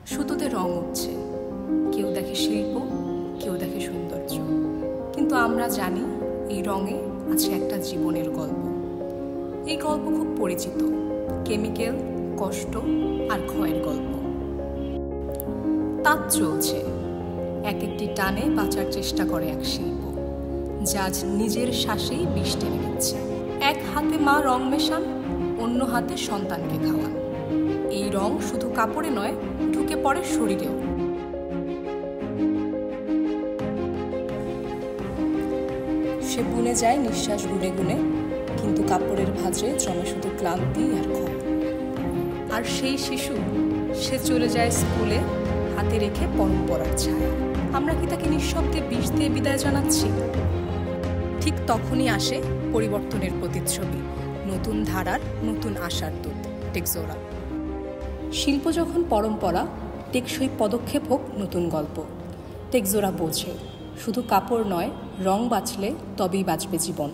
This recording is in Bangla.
সুতোতে রং উঠছে, কেউ দেখে শিল্প, কেউ দেখে সৌন্দর্য, কিন্তু আমরা জানি এই রঙে আছে একটা জীবনের গল্প। এই গল্প খুব পরিচিত, কেমিক্যাল, কষ্ট আর ক্ষয়ের গল্প। তাঁত চলছে, এক একটি টানে বাঁচার চেষ্টা করে এক শিল্প, যা আজ নিজের শ্বাসেই বিষ টেনে নিচ্ছে। এক হাতে মা রং মেশান, অন্য হাতে সন্তানকে খাওয়ান। এই রং শুধু কাপড়ে নয়, ঢুকে পড়ে শরীরেও। সে বুনে যায় নিঃশ্বাস গুনে গুনে, কিন্তু কাপড়ের ভাঁজে জমে শুধু ক্লান্তি আর ক্ষোভ। আর সেই শিশু, সে চলে যায় স্কুলে, হাতে রেখে পরম্পরার ছায়া। আমরা কি তাকে নিঃশব্দে বিষ দিয়ে বিদায় জানাচ্ছি? ঠিক তখনই আসে পরিবর্তনের প্রতিচ্ছবি, নতুন ধারার, নতুন আশার দূত, টেকজোরা। শিল্প যখন পরম্পরা, টেকসই পদক্ষেপ হোক নতুন গল্প। টেকজোরা বোঝে, শুধু কাপড় নয়, রং বাঁচলে তবেই বাঁচবে জীবন।